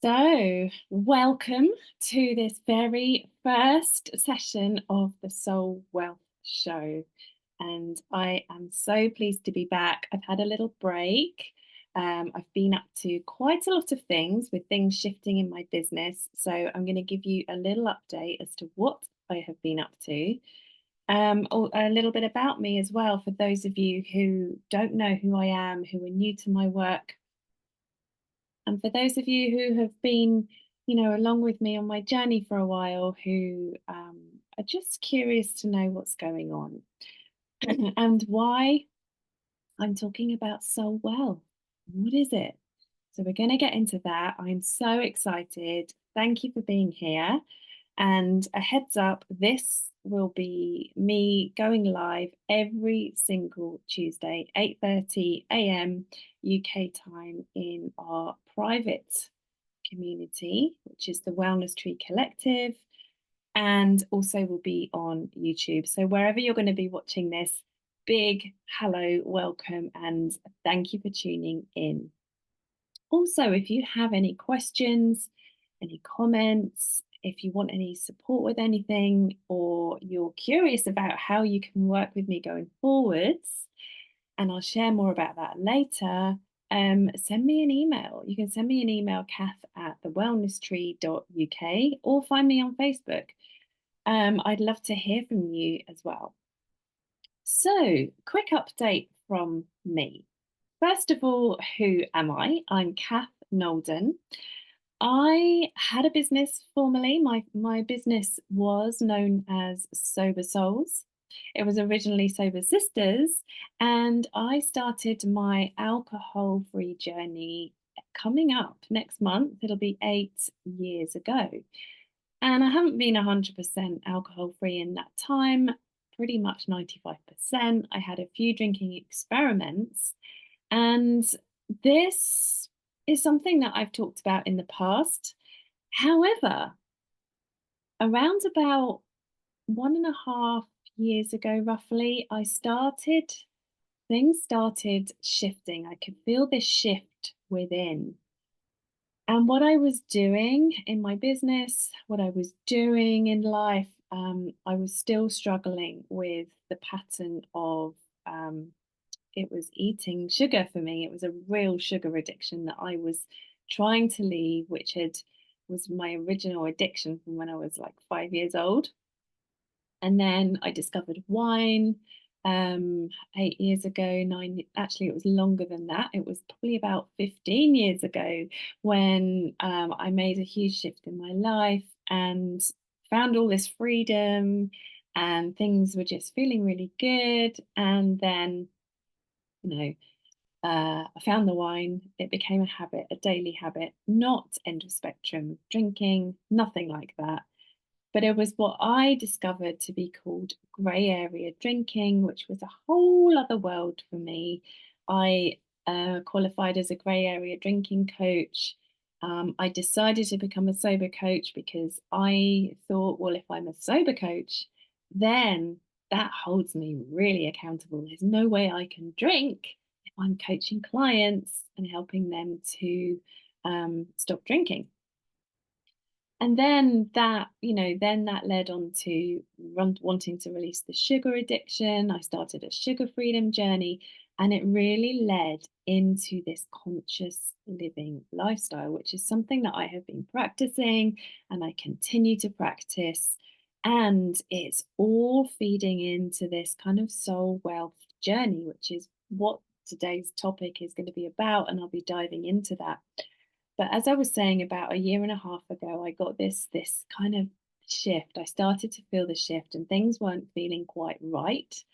So, welcome to this very first session of the Soul Wealth Show. And I am so pleased to be back. I've had a little break. I've been up to quite a lot of things with things shifting in my business. So, I'm going to give you a little update as to what I have been up to. A little bit about me as well for those of you who don't know who I am, who are new to my work. And for those of you who have been, along with me on my journey for a while, who are just curious to know what's going on and why I'm talking about soul wealth. What is it? So, we're going to get into that. I'm so excited. Thank you for being here. And a heads up, this will be me going live every single Tuesday, 8:30 a.m. UK time in our private community, which is the Wellness Tree Collective, and also will be on YouTube. So wherever you're going to be watching this, big hello, welcome, and thank you for tuning in. Also, if you have any questions, any comments, if you want any support with anything, or you're curious about how you can work with me going forwards, and I'll share more about that later, send me an email. You can send me an email, kath@thewellnesstree.uk, or find me on Facebook. I'd love to hear from you as well. So, quick update from me. First of all, who am I? I'm Kath Nolden. I had a business formerly. My business was known as Sober Souls. It was originally Sober Sisters, and I started my alcohol-free journey coming up next month. It'll be 8 years ago. And I haven't been 100% alcohol-free in that time, pretty much 95%. I had a few drinking experiments, and this is something that I've talked about in the past. However, around about 1.5 years ago, roughly, things started shifting. I could feel this shift within. And what I was doing in my business, what I was doing in life, I was still struggling with the pattern of it was eating sugar for me. It was a real sugar addiction that I was trying to leave, which was my original addiction from when I was like 5 years old. And then I discovered wine 8 years ago, actually, it was longer than that. It was probably about 15 years ago when I made a huge shift in my life and found all this freedom, and things were just feeling really good. And then, you know, I found the wine. It became a habit, a daily habit, not end of spectrum drinking, nothing like that. But it was what I discovered to be called grey area drinking, which was a whole other world for me. I qualified as a grey area drinking coach. I decided to become a sober coach because I thought, well, if I'm a sober coach, then that holds me really accountable. There's no way I can drink if I'm coaching clients and helping them to stop drinking. And then that led on to wanting to release the sugar addiction. I started a sugar freedom journey, and it really led into this conscious living lifestyle, which is something that I have been practicing and I continue to practice. And it's all feeding into this kind of soul wealth journey, which is what today's topic is going to be about. And I'll be diving into that. But as I was saying, about a year and a half ago, I got this kind of shift. I started to feel the shift, and things weren't feeling quite right.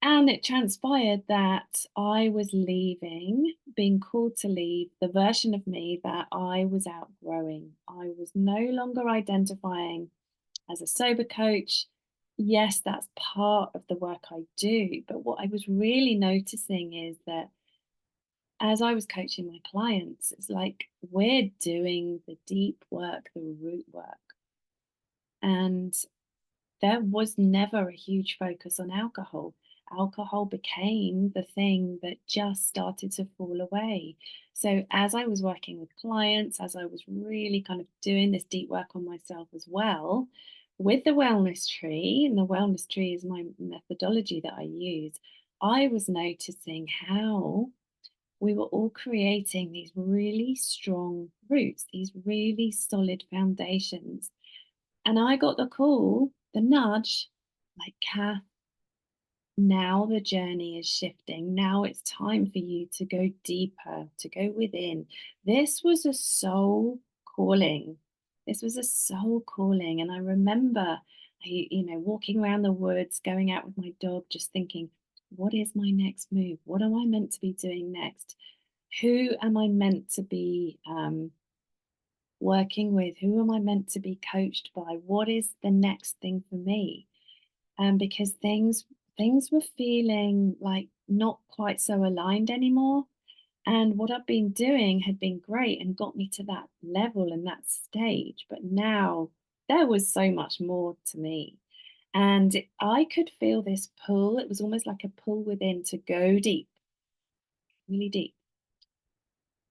And it transpired that I was leaving, being called to leave the version of me that I was outgrowing. I was no longer identifying as a sober coach. Yes, that's part of the work I do. But what I was really noticing is that as I was coaching my clients, it's like we're doing the deep work, the root work. And there was never a huge focus on alcohol. alcohol became the thing that just started to fall away. So, as I was working with clients, as I was really kind of doing this deep work on myself as well, with the wellness tree, and the wellness tree is my methodology that I use, I was noticing how we were all creating these really strong roots, these really solid foundations. And I got the call, the nudge, like, Kath, now the journey is shifting. Now it's time for you to go deeper, to go within. This was a soul calling. This was a soul calling. And I remember, walking around the woods, going out with my dog, just thinking, what is my next move? What am I meant to be doing next? Who am I meant to be working with? Who am I meant to be coached by? What is the next thing for me? Because things were feeling like not quite so aligned anymore. And what I've been doing had been great and got me to that level and that stage. But now there was so much more to me. And I could feel this pull. It was almost like a pull within to go deep, really deep.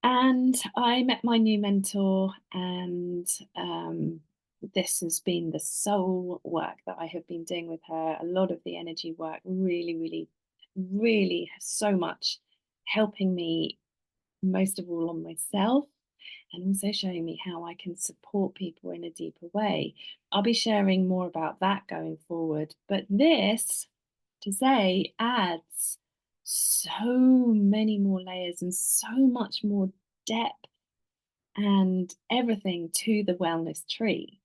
And I met my new mentor, and this has been the soul work that I have been doing with her. A lot of the energy work, really, really, really so much helping me, most of all on myself, and also showing me how I can support people in a deeper way. I'll be sharing more about that going forward. But this, to say, adds so many more layers and so much more depth and everything to the wellness tree.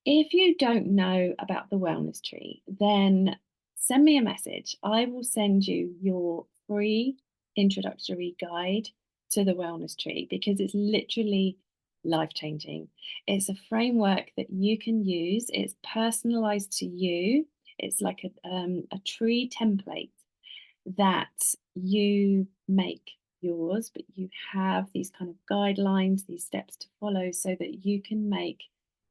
If you don't know about the wellness tree, then send me a message. I will send you your free introductory guide to the wellness tree because it's literally life changing. It's a framework that you can use, it's personalized to you. It's like a tree template that you make yours, but you have these kind of guidelines, these steps to follow so that you can make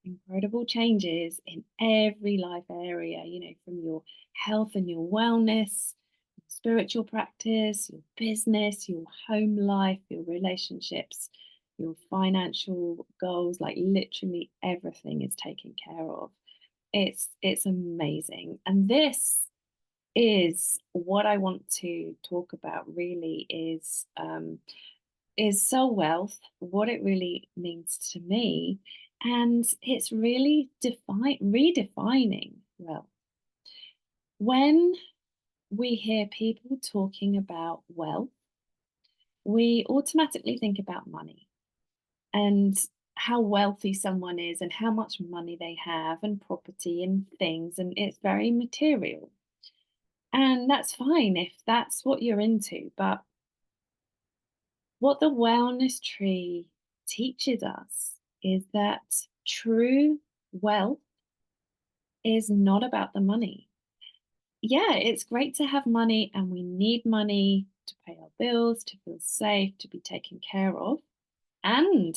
incredible changes in every life area, from your health and your wellness, spiritual practice, your business, your home life, your relationships, your financial goals, like literally everything is taken care of. It's amazing. And this is what I want to talk about really is soul wealth, what it really means to me, and it's really redefining wealth. When we hear people talking about wealth, we automatically think about money and how wealthy someone is and how much money they have and property and things, and it's very material. And that's fine if that's what you're into. But what the wellness tree teaches us is that true wealth is not about the money. Yeah, it's great to have money and we need money to pay our bills, to feel safe, to be taken care of, and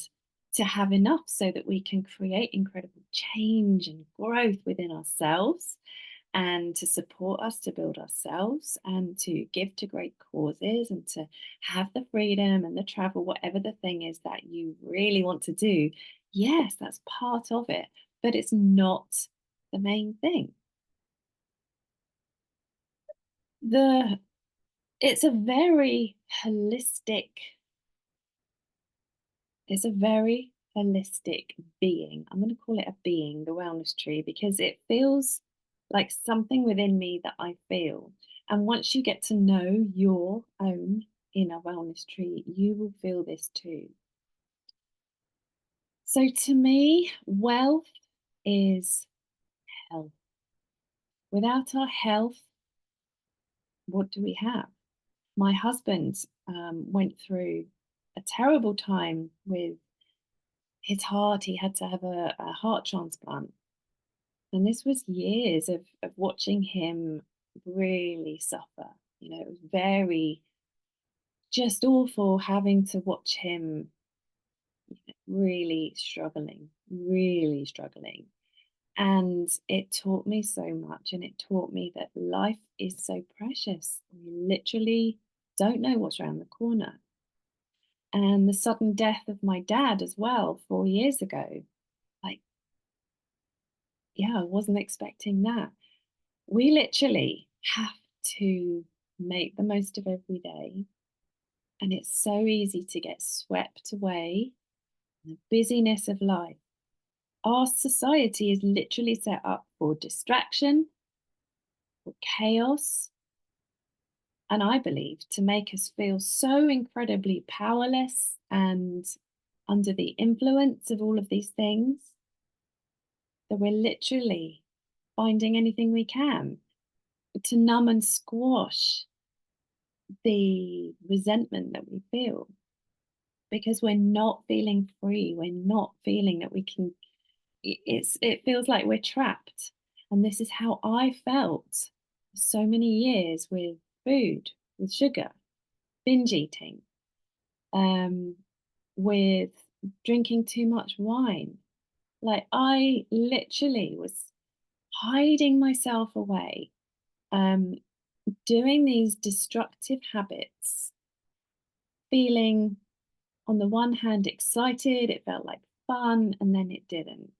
to have enough so that we can create incredible change and growth within ourselves and to support us to build ourselves and to give to great causes and to have the freedom and the travel, whatever the thing is that you really want to do. Yes, that's part of it, but it's not the main thing. The it's a very holistic It's a very holistic being. I'm going to call it a being, the wellness tree, because it feels like something within me that I feel. And once you get to know your own inner wellness tree, you will feel this too. So to me, wealth is health. Without our health, what do we have? My husband went through a terrible time with his heart. He had to have a heart transplant. And this was years of watching him really suffer. It was very just awful having to watch him really struggling, really struggling. And it taught me so much, and it taught me that life is so precious. We literally don't know what's around the corner. And the sudden death of my dad as well, 4 years ago, like, yeah, I wasn't expecting that. We literally have to make the most of every day. And it's so easy to get swept away in the busyness of life. Our society is literally set up for distraction, for chaos, and I believe to make us feel so incredibly powerless and under the influence of all of these things that we're literally finding anything we can to numb and squash the resentment that we feel, because we're not feeling free. We're not feeling that we can, it feels like we're trapped. And this is how I felt for so many years with food, with sugar, binge eating, um, with drinking too much wine. Like, I literally was hiding myself away, um, doing these destructive habits, feeling on the one hand excited, it felt like fun, and then it didn't.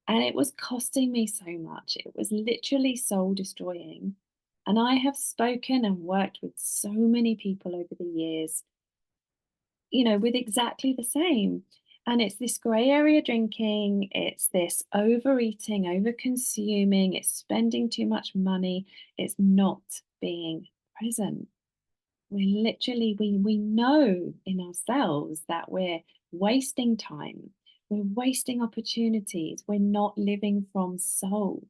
And it was costing me so much. It was literally soul destroying. And I have spoken and worked with so many people over the years, with exactly the same. And it's this gray area drinking, it's this overeating, over consuming, it's spending too much money, it's not being present. We know in ourselves that we're wasting time, we're wasting opportunities, we're not living from soul.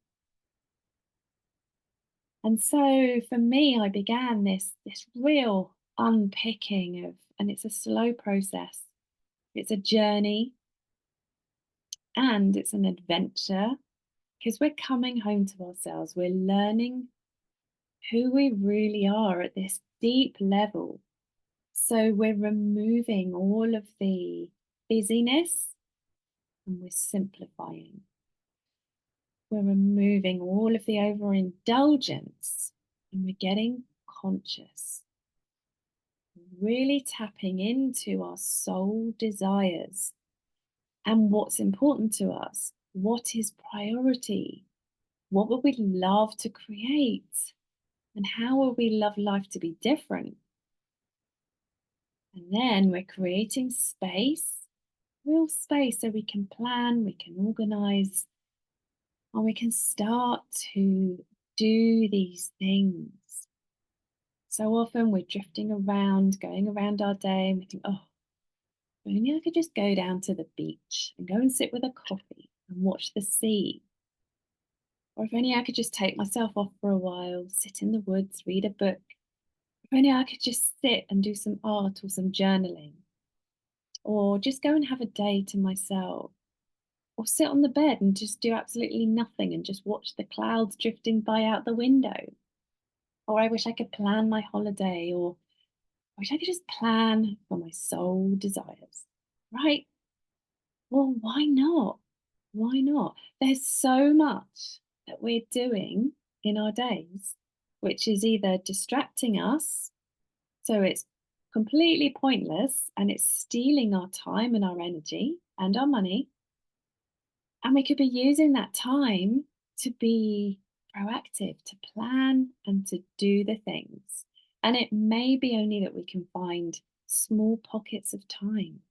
And so for me, I began this real unpicking of, and it's a slow process, it's a journey, and it's an adventure, because we're coming home to ourselves, we're learning who we really are at this deep level. So we're removing all of the busyness and we're simplifying. We're removing all of the overindulgence and we're getting conscious, really tapping into our soul desires and what's important to us. What is priority? What would we love to create? And how would we love life to be different? And then we're creating space, real space, so we can plan, we can organize, and we can start to do these things. So often we're drifting around, going around our day, and we think, oh, if only I could just go down to the beach and go and sit with a coffee and watch the sea. Or if only I could just take myself off for a while, sit in the woods, read a book. If only I could just sit and do some art or some journaling. Or just go and have a day to myself. Or sit on the bed and just do absolutely nothing and just watch the clouds drifting by out the window. Or I wish I could plan my holiday, or I wish I could just plan for my soul desires. Right? Well, why not? Why not? There's so much that we're doing in our days, which is either distracting us, so it's completely pointless and it's stealing our time and our energy and our money. And we could be using that time to be proactive, to plan and to do the things. And it may be only that we can find small pockets of time,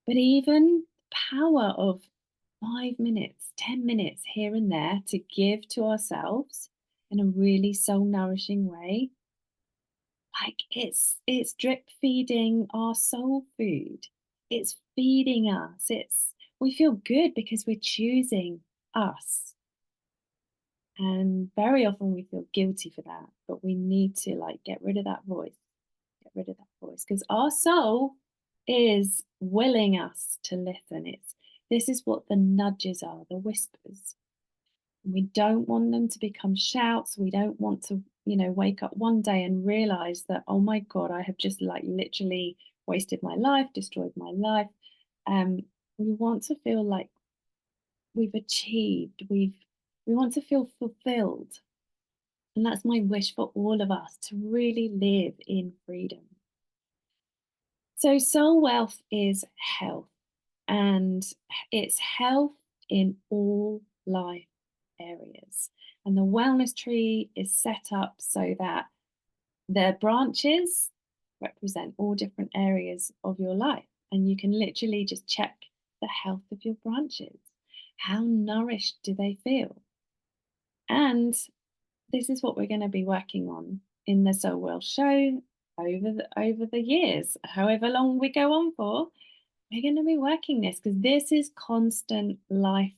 but even the power of 5 minutes, 10 minutes here and there to give to ourselves in a really soul nourishing way. Like, it's drip feeding our soul food. It's feeding us. We feel good because we're choosing us. And very often we feel guilty for that, but we need to like get rid of that voice. Get rid of that voice, because our soul is willing us to listen. This is what the nudges are, the whispers. We don't want them to become shouts. We don't want to, wake up one day and realize that, oh my God, I have just like literally wasted my life, destroyed my life. We want to feel like we've achieved, we want to feel fulfilled. And that's my wish for all of us, to really live in freedom. So soul wealth is health, and it's health in all life areas. And the wellness tree is set up so that the branches represent all different areas of your life. And you can literally just check the health of your branches. How nourished do they feel? And this is what we're going to be working on in the Soul Well show over the years, however long we go on for. We're going to be working this because this is constant life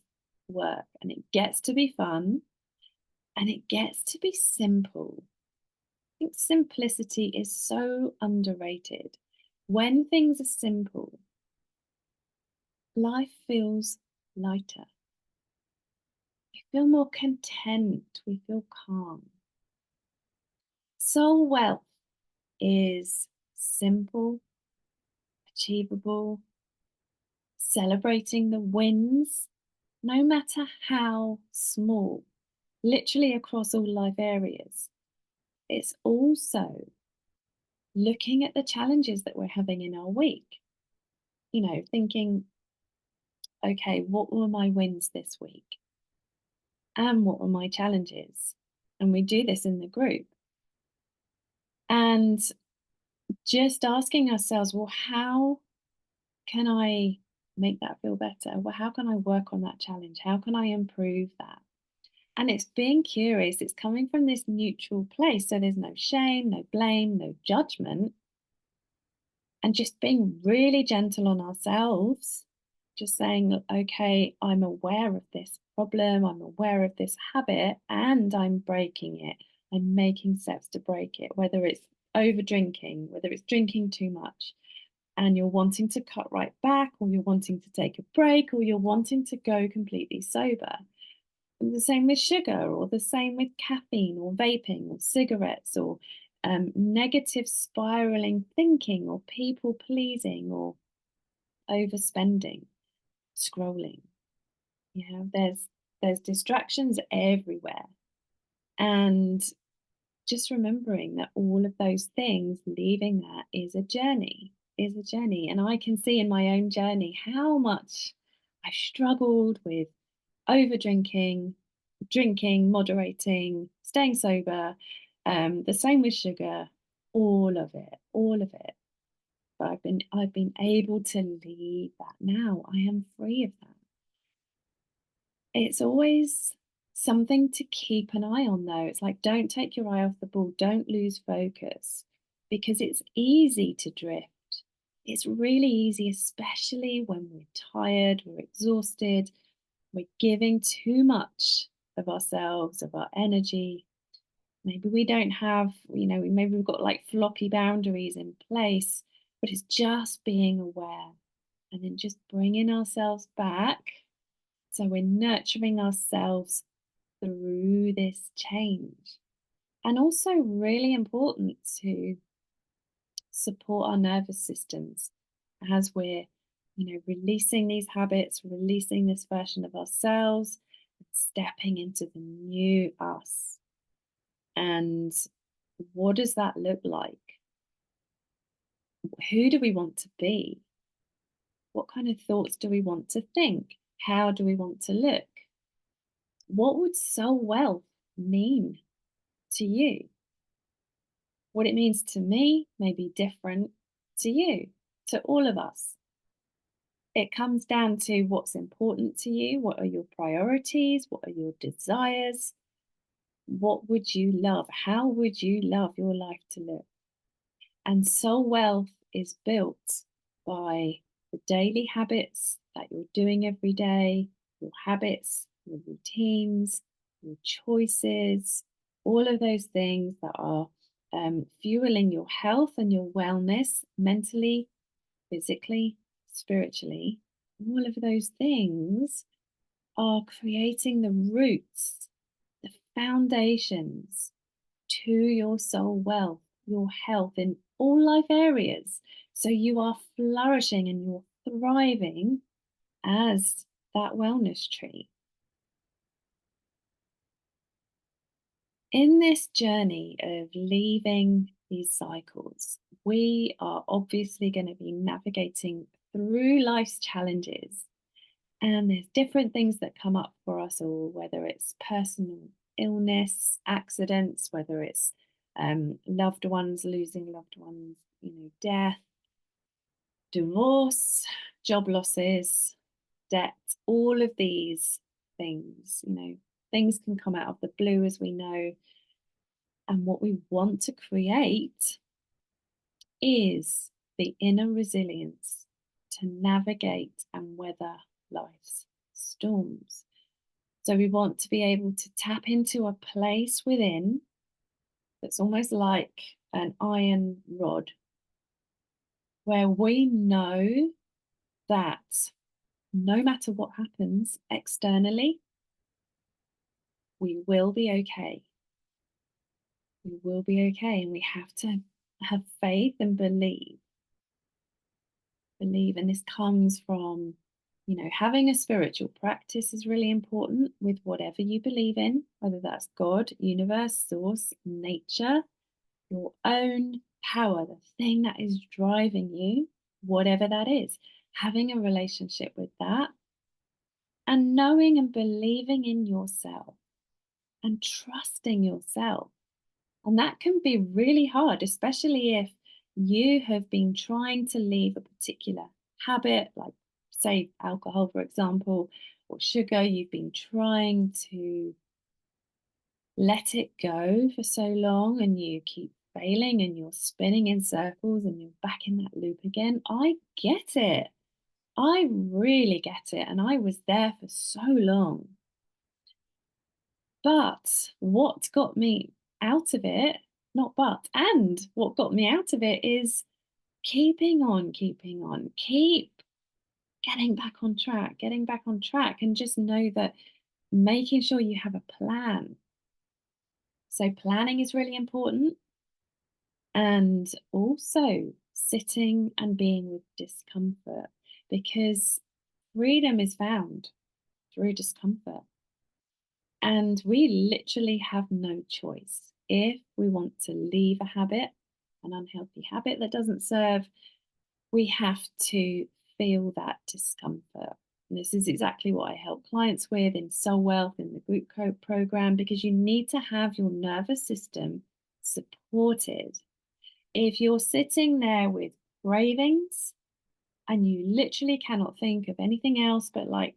work, and it gets to be fun and it gets to be simple. I think simplicity is so underrated. When things are simple, life feels lighter. We feel more content, we feel calm. Soul wealth is simple, achievable, celebrating the wins, no matter how small, literally across all life areas. It's also looking at the challenges that we're having in our week, thinking, okay, what were my wins this week? And what were my challenges? And we do this in the group. And just asking ourselves, well, how can I make that feel better? Well, how can I work on that challenge? How can I improve that? And it's being curious, it's coming from this neutral place. So there's no shame, no blame, no judgment, and just being really gentle on ourselves. Just saying, okay, I'm aware of this problem, I'm aware of this habit, and I'm breaking it. I'm making steps to break it, whether it's over drinking, whether it's drinking too much, and you're wanting to cut right back, or you're wanting to take a break, or you're wanting to go completely sober. And the same with sugar, or the same with caffeine, or vaping, or cigarettes, or negative spiraling thinking, or people pleasing, or overspending, scrolling. There's distractions everywhere, and just remembering that all of those things, leaving that is a journey. And I can see in my own journey how much I've struggled with over drinking, moderating, staying sober, the same with sugar, all of it, all of it. But I've been able to leave that now. I am free of that. It's always something to keep an eye on, though. It's like, don't take your eye off the ball, don't lose focus, because it's easy to drift. It's really easy, especially when we're tired, we're exhausted, we're giving too much of ourselves, of our energy. Maybe we don't have, maybe we've got like floppy boundaries in place, but it's just being aware and then just bringing ourselves back. So we're nurturing ourselves through this change. And also, really important to support our nervous systems as we're, releasing these habits, releasing this version of ourselves, stepping into the new us. And what does that look like? Who do we want to be? What kind of thoughts do we want to think? How do we want to look? What would soul wealth mean to you? What it means to me may be different to you, to all of us. It comes down to what's important to you, what are your priorities, what are your desires, what would you love, how would you love your life to look? And soul wealth is built by the daily habits that you're doing every day, your habits, your routines, your choices, all of those things that are fueling your health and your wellness mentally, physically, spiritually. All of those things are creating the roots, the foundations to your soul wealth, your health in all life areas. So you are flourishing and you're thriving as that wellness tree. In this journey of leaving these cycles, we are obviously going to be navigating through life's challenges. And there's different things that come up for us all, whether it's personal illness, accidents, whether it's loved ones, losing loved ones, death, divorce, job losses, debt, all of these things, things can come out of the blue, as we know. And what we want to create is the inner resilience to navigate and weather life's storms. So we want to be able to tap into a place within that's almost like an iron rod, where we know that no matter what happens externally, we will be okay. We will be okay. And we have to have faith and believe. And this comes from, having a spiritual practice is really important with whatever you believe in, whether that's God, universe, source, nature, your own power, the thing that is driving you, whatever that is. Having a relationship with that and knowing and believing in yourself and trusting yourself. And that can be really hard, especially if you have been trying to leave a particular habit, like, say, alcohol, for example, or sugar. You've been trying to let it go for so long and you keep failing and you're spinning in circles and you're back in that loop again. I get it. I really get it. And I was there for so long. But what got me out of it, not but, and what got me out of it is keeping on, keep getting back on track, and just know that making sure you have a plan. So, planning is really important, and also sitting and being with discomfort, because freedom is found through discomfort. And we literally have no choice. If we want to leave a habit, an unhealthy habit that doesn't serve, we have to feel that discomfort. And this is exactly what I help clients with in Soul Wealth, in the group program, because you need to have your nervous system supported. If you're sitting there with cravings and you literally cannot think of anything else but, like,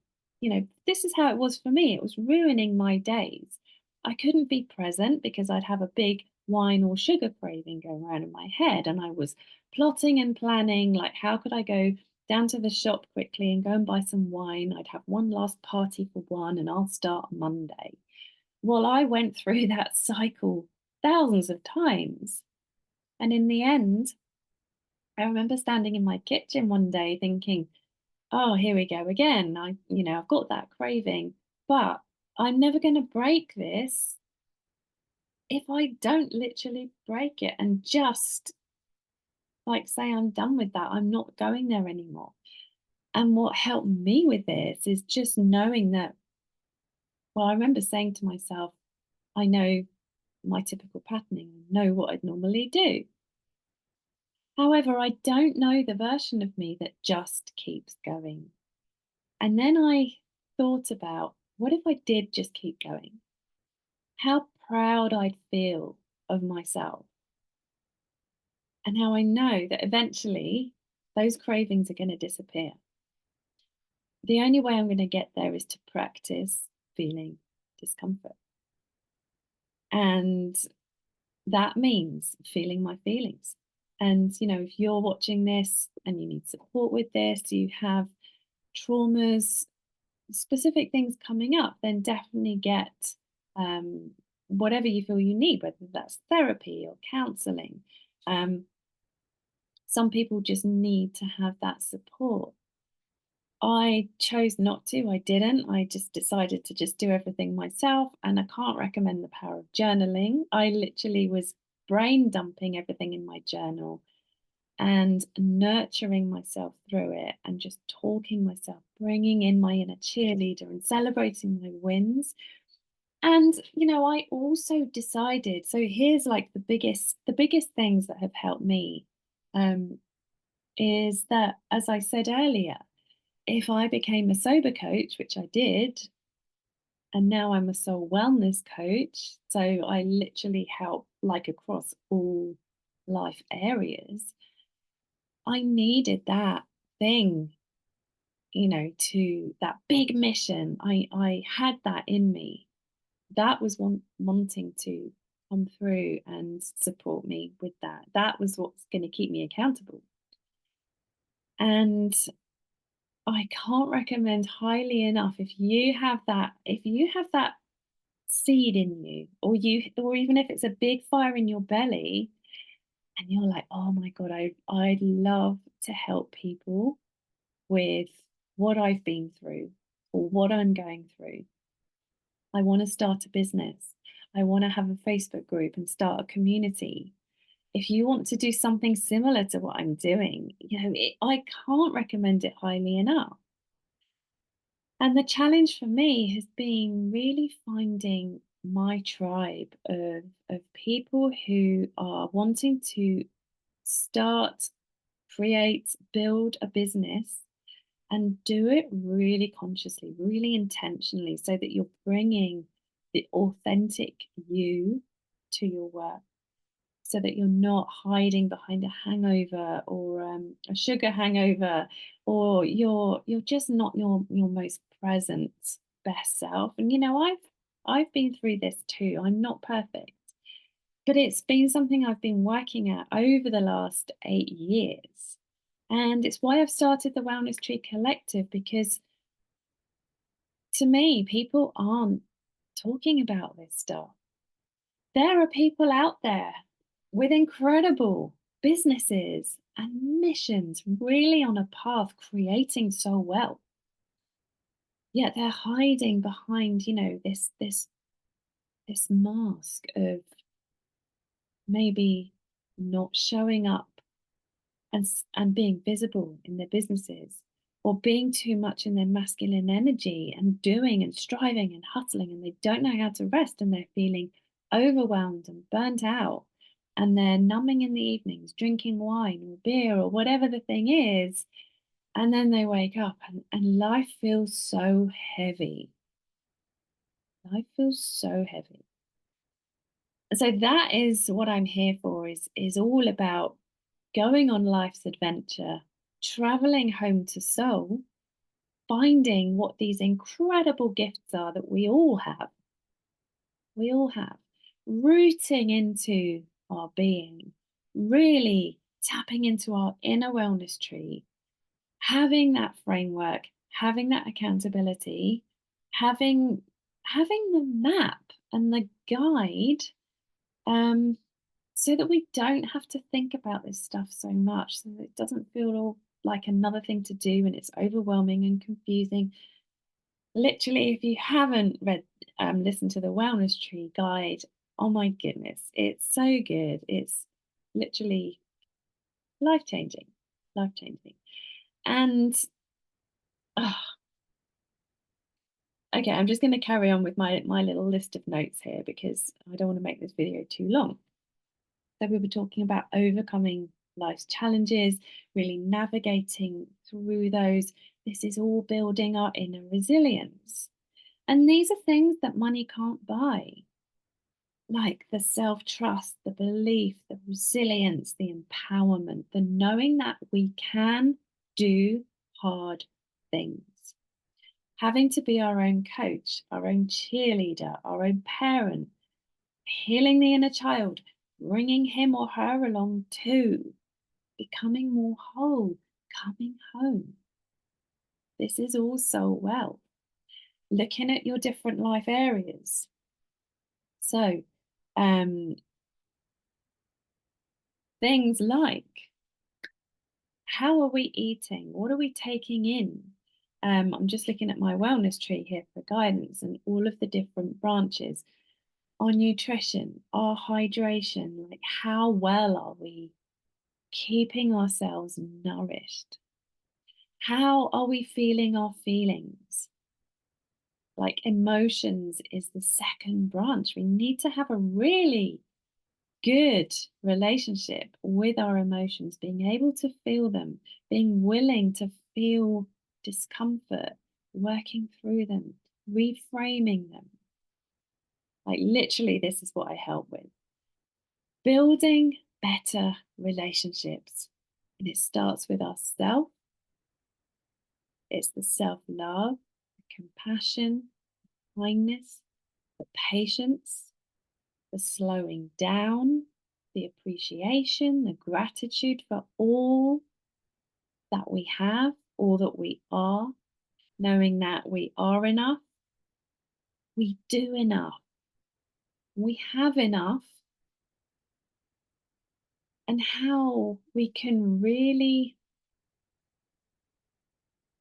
this is how it was for me. It was ruining my days. I couldn't be present because I'd have a big wine or sugar craving going around in my head. And I was plotting and planning, like, how could I go down to the shop quickly and go and buy some wine? I'd have one last party for one and I'll start Monday. Well, I went through that cycle thousands of times. And in the end, I remember standing in my kitchen one day thinking, oh, here we go again. I've got that craving, but I'm never going to break this if I don't literally break it and just, like, say I'm done with that. I'm not going there anymore. And what helped me with this is just knowing that, well, I remember saying to myself, I know my typical patterning, I know what I'd normally do. However, I don't know the version of me that just keeps going. And then I thought about, what if I did just keep going? How proud I'd feel of myself. And how I know that eventually those cravings are going to disappear. The only way I'm going to get there is to practice feeling discomfort. And that means feeling my feelings. And, if you're watching this and you need support with this, you have traumas, specific things coming up, then definitely get whatever you feel you need, whether that's therapy or counseling. Some people just need to have that support. I chose not to. I didn't. I just decided to just do everything myself. And I can't recommend the power of journaling. I literally was brain dumping everything in my journal. and nurturing myself through it and just talking myself, bringing in my inner cheerleader and celebrating my wins. And, I also decided, so here's like the biggest things that have helped me, um, is that, as I said earlier, if I became a sober coach, which I did, and now I'm a soul wellness coach, so I literally help like across all life areas. I needed that thing, to that big mission. I had that in me. That was wanting to come through and support me with that. That was what's going to keep me accountable. And I can't recommend highly enough, if you have that seed in you, or even if it's a big fire in your belly and you're like, oh my god, I'd love to help people with what I've been through or what I'm going through. I want to start a business. I want to have a Facebook group and start a community. If you want to do something similar to what I'm doing, I can't recommend it highly enough. And the challenge for me has been really finding my tribe of people who are wanting to start, create, build a business and do it really consciously, really intentionally, so that you're bringing the authentic you to your work, so that you're not hiding behind a hangover or a sugar hangover, or you're just not your most present best self. And I've been through this too. I'm not perfect, but it's been something I've been working at over the last 8 years. And it's why I've started the Wellness Tree Collective, because to me, people aren't talking about this stuff. There are people out there with incredible businesses and missions, really on a path creating so well. Yet they're hiding behind, this mask of maybe not showing up and being visible in their businesses, or being too much in their masculine energy and doing and striving and hustling, and they don't know how to rest, and they're feeling overwhelmed and burnt out, and they're numbing in the evenings, drinking wine or beer or whatever the thing is, and then they wake up and life feels so heavy. Life feels so heavy. So that is what I'm here for, is all about going on life's adventure, traveling home to soul, finding what these incredible gifts are that we all have, rooting into our being, really tapping into our inner wellness tree, having that framework, having that accountability, having the map and the guide, um, so that we don't have to think about this stuff so much, so that it doesn't feel all like another thing to do and it's overwhelming and confusing. Literally, if you haven't listened to the Wellness Tree Guide, oh my goodness, it's so good. It's literally life changing, life changing. And ah, okay, I'm just going to carry on with my little list of notes here, because I don't want to make this video too long. So we were talking about overcoming life's challenges, really navigating through those. This is all building our inner resilience. And these are things that money can't buy, like the self trust, the belief, the resilience, the empowerment, the knowing that we can do hard things. Having to be our own coach, our own cheerleader, our own parent, healing the inner child, bringing him or her along too, becoming more whole, coming home. This is all so well. Looking at your different life areas. So, um, things like, how are we eating? What are we taking in? I'm just looking at my wellness tree here for guidance, and all of the different branches. Our nutrition, our hydration, like how well are we keeping ourselves nourished. How are we feeling our feelings? Like emotions is the second branch. We need to have a really good relationship with our emotions, being able to feel them, being willing to feel discomfort, working through them, reframing them. Like, literally, this is what I help with. Building better relationships. And it starts with ourselves, it's the self love, the compassion, kindness, the patience, the slowing down, the appreciation, the gratitude for all that we have, all that we are, knowing that we are enough, we do enough, we have enough, and how we can really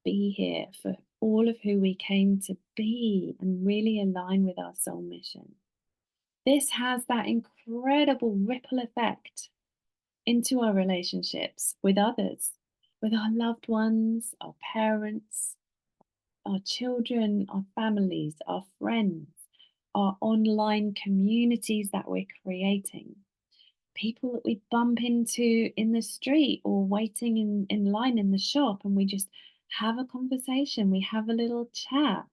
be here for all of who we came to be and really align with our soul mission. This has that incredible ripple effect into our relationships with others, with our loved ones, our parents, our children, our families, our friends, our online communities that we're creating, people that we bump into in the street or waiting in line in the shop, and we just have a conversation, we have a little chat,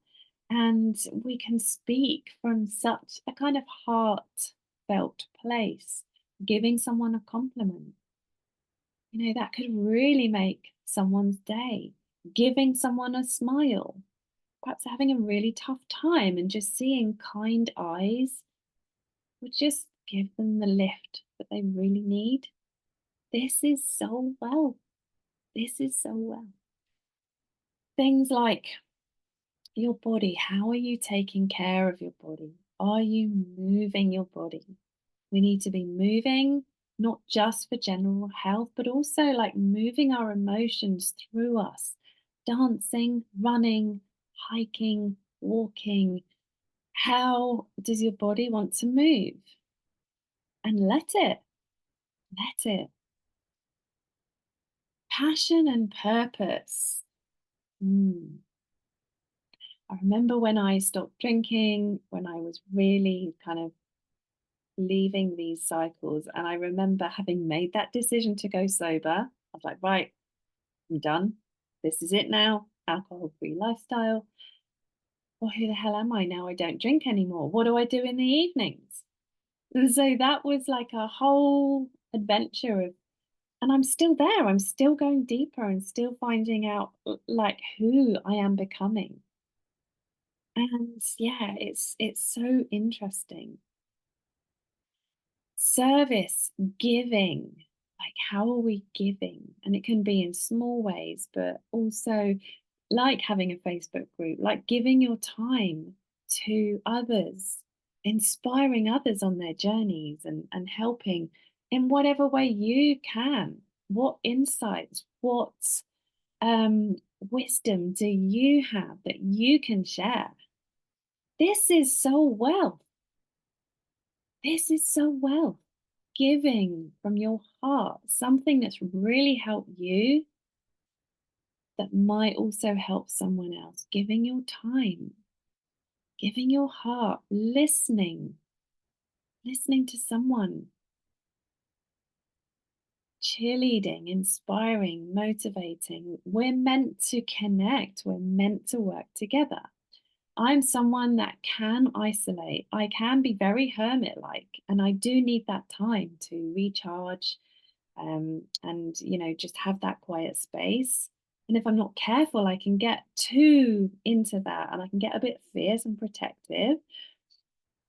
and we can speak from such a kind of heartfelt place, giving someone a compliment. That could really make someone's day. Giving someone a smile, perhaps having a really tough time, and just seeing kind eyes would just give them the lift that they really need. This is so well. This is so well. Things like your body. How are you taking care of your body? Are you moving your body? We need to be moving, not just for general health, but also like moving our emotions through us. Dancing, running, hiking, walking. How does your body want to move? And let it. Let it. Passion and purpose. Mm. I remember when I stopped drinking, when I was really kind of leaving these cycles, and I remember having made that decision to go sober. I was like, right, I'm done. This is it now. Alcohol free lifestyle. Well, who the hell am I now? I don't drink anymore. What do I do in the evenings? And so that was like a whole adventure of, and I'm still there. I'm still going deeper and still finding out like who I am becoming. And yeah, it's so interesting. Service, giving, like how are we giving? And it can be in small ways, but also like having a Facebook group, like giving your time to others, inspiring others on their journeys, and helping in whatever way you can. What insights, what wisdom do you have that you can share? This is so wealth. This is so wealth. Giving from your heart, something that's really helped you that might also help someone else. Giving your time, giving your heart, listening to someone, cheerleading, inspiring, motivating. We're meant to connect, we're meant to work together. I'm someone that can isolate. I can be very hermit like, and I do need that time to recharge, and just have that quiet space. And if I'm not careful, I can get too into that and I can get a bit fierce and protective.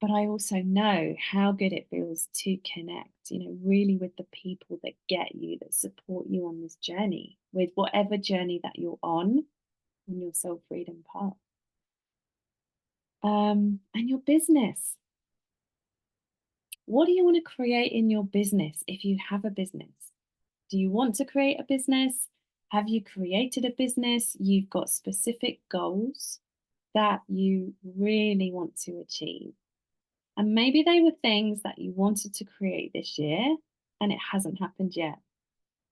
But I also know how good it feels to connect, really with the people that get you, that support you on this journey, with whatever journey that you're on your soul freedom path. And your business. What do you want to create in your business if you have a business? Do you want to create a business? Have you created a business? You've got specific goals that you really want to achieve. And maybe they were things that you wanted to create this year and it hasn't happened yet.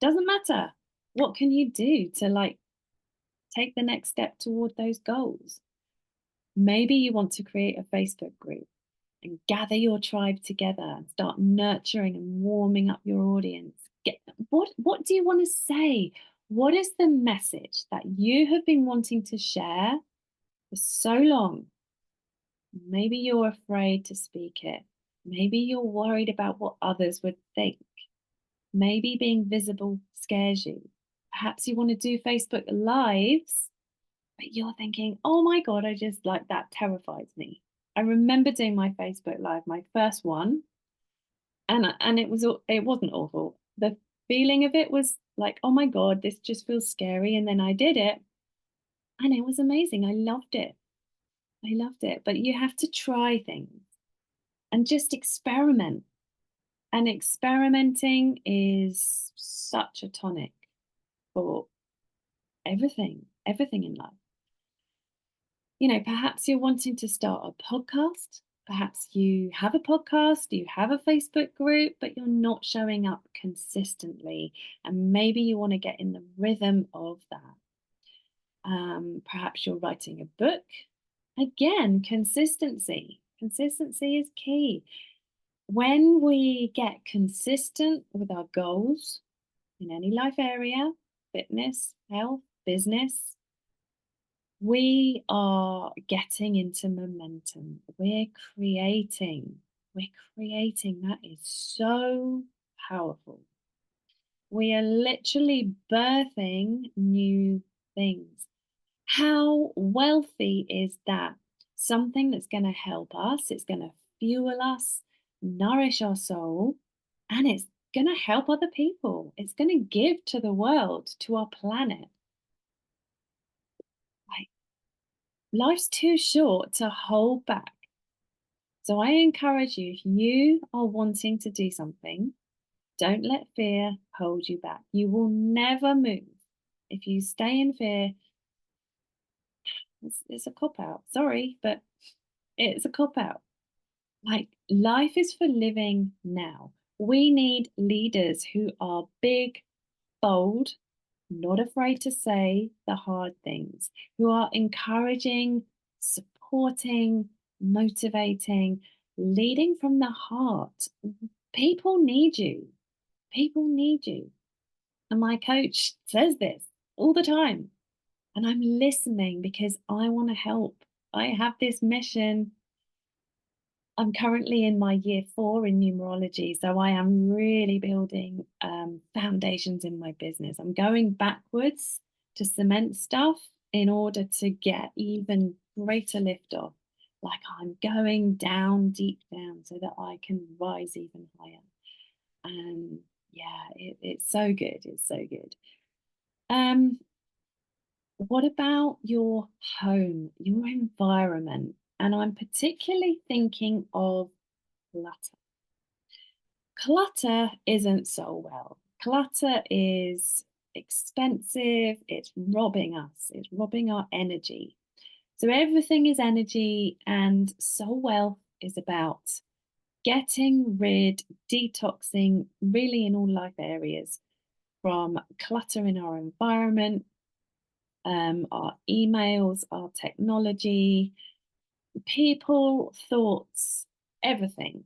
Doesn't matter. What can you do to like take the next step toward those goals? Maybe you want to create a Facebook group and gather your tribe together and start nurturing and warming up your audience. What do you want to say? What is the message that you have been wanting to share for so long? Maybe you're afraid to speak it. Maybe you're worried about what others would think. Maybe being visible scares you. Perhaps you want to do Facebook Lives, but you're thinking, oh my God, I just like that terrifies me. I remember doing my Facebook Live, my first one, and it wasn't awful. The feeling of it was like, oh my God, this just feels scary. And then I did it and it was amazing. I loved it. I loved it. But you have to try things and just experiment. And experimenting is such a tonic for everything in life. Perhaps you're wanting to start a podcast. Perhaps you have a podcast, you have a Facebook group, but you're not showing up consistently. And maybe you want to get in the rhythm of that. Perhaps you're writing a book. Again, consistency. Consistency is key. When we get consistent with our goals in any life area, fitness, health, business, we are getting into momentum. We're creating. We're creating. That is so powerful. We are literally birthing new things. How wealthy is that? Something that's going to help us, it's going to fuel us, nourish our soul, and it's going to help other people. It's going to give to the world, to our planet. Like, life's too short to hold back. So I encourage you, if you are wanting to do something, don't let fear hold you back. You will never move. If you stay in fear, it's a cop out. Sorry, but it's a cop out. Like, life is for living now. We need leaders who are big, bold, not afraid to say the hard things, who are encouraging, supporting, motivating, leading from the heart. People need you. People need you. And my coach says this all the time. And I'm listening because I want to help. I have this mission. I'm currently in my year 4 in numerology, so I am really building foundations in my business. I'm going backwards to cement stuff in order to get even greater lift off. Like, I'm going down, deep down, so that I can rise even higher. And yeah, it's so good. It's so good. What about your home, your environment? And I'm particularly thinking of clutter. Clutter isn't so well. Clutter is expensive, it's robbing us, it's robbing our energy. So everything is energy, and soul wealth is about getting rid, detoxing, really in all life areas, from clutter in our environment, our emails, our technology, people, thoughts, everything.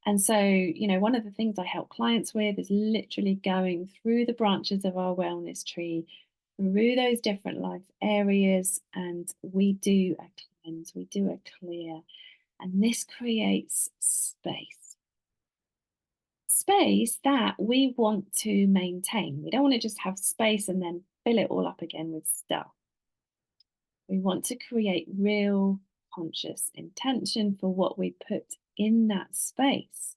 And so, one of the things I help clients with is literally going through the branches of our wellness tree, through those different life areas, and we do a cleanse, we do a clear, and this creates space. Space that we want to maintain. We don't want to just have space and then fill it all up again with stuff. We want to create real conscious intention for what we put in that space.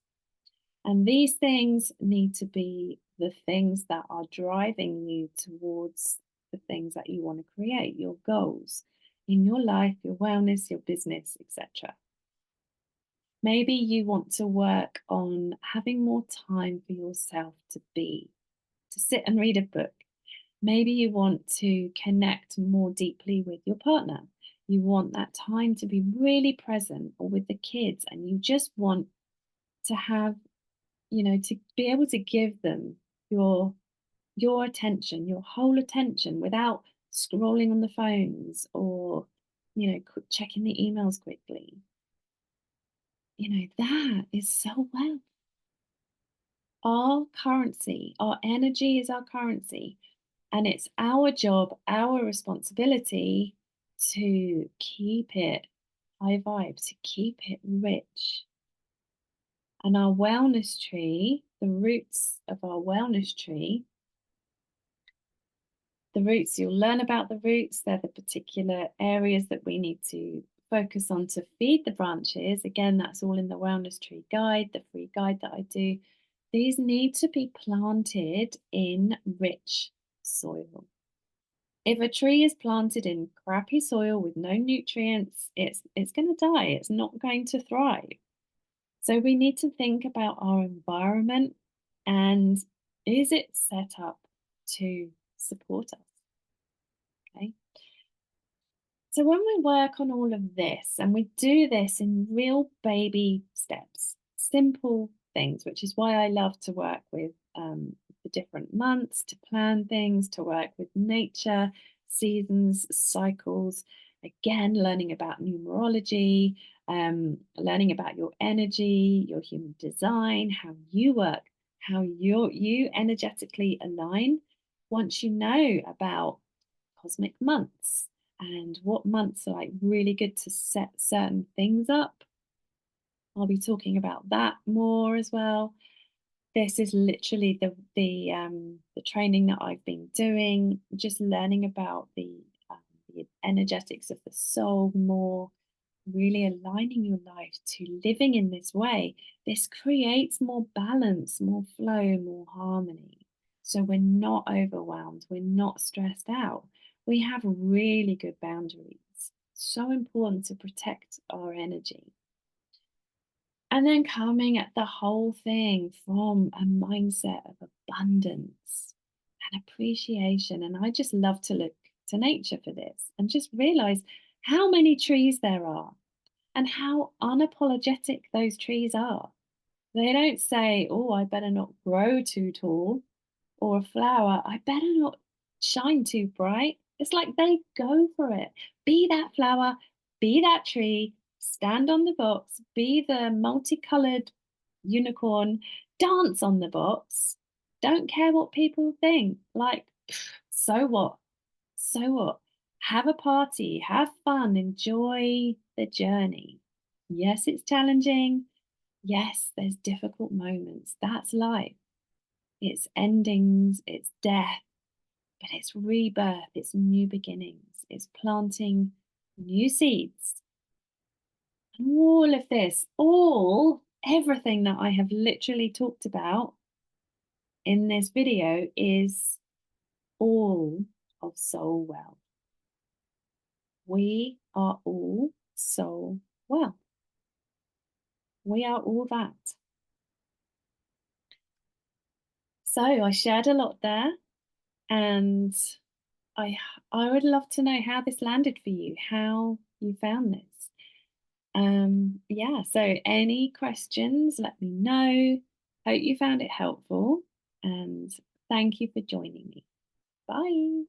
And these things need to be the things that are driving you towards the things that you want to create, your goals in your life, your wellness, your business, etc. Maybe you want to work on having more time for yourself to be, to sit and read a book. Maybe you want to connect more deeply with your partner. You want that time to be really present, or with the kids, and you just want to have, to be able to give them your your whole attention without scrolling on the phones or, checking the emails quickly. That is so well. Our currency, our energy is our currency. And it's our job, our responsibility to keep it high vibes, to keep it rich. And our wellness tree, the roots of our wellness tree, the roots, you'll learn about the roots. They're the particular areas that we need to focus on to feed the branches. Again, that's all in the Wellness Tree Guide, the free guide that I do. These need to be planted in rich soil. If a tree is planted in crappy soil with no nutrients, it's going to die. It's not going to thrive. So we need to think about our environment and is it set up to support us? Okay. So when we work on all of this and we do this in real baby steps, simple things, which is why I love to work with the different months, to plan things, to work with nature, seasons, cycles, again, learning about numerology, learning about your energy, your human design, how you work, how you energetically align. Once you know about cosmic months and what months are like really good to set certain things up. I'll be talking about that more as well. This is literally the training that I've been doing, just learning about the energetics of the soul more, really aligning your life to living in this way. This creates more balance, more flow, more harmony. So we're not overwhelmed, we're not stressed out. We have really good boundaries. So important to protect our energy. And then coming at the whole thing from a mindset of abundance and appreciation. And I just love to look to nature for this and just realize how many trees there are and how unapologetic those trees are. They don't say, oh, I better not grow too tall, or a flower, I better not shine too bright. It's like they go for it. Be that flower, be that tree, stand on the box, be the multicolored unicorn, dance on the box. Don't care what people think. Like, so what? So what? Have a party, have fun, enjoy the journey. Yes, it's challenging. Yes, there's difficult moments. That's life. It's endings, it's death, but it's rebirth, it's new beginnings, it's planting new seeds. And all of this, everything that I have literally talked about in this video is all of soul wealth. We are all soul wealth. We are all that. So I shared a lot there, and I I would love to know how this landed for you, how you found this. Yeah, so any questions, let me know. Hope you found it helpful, and thank you for joining me. Bye.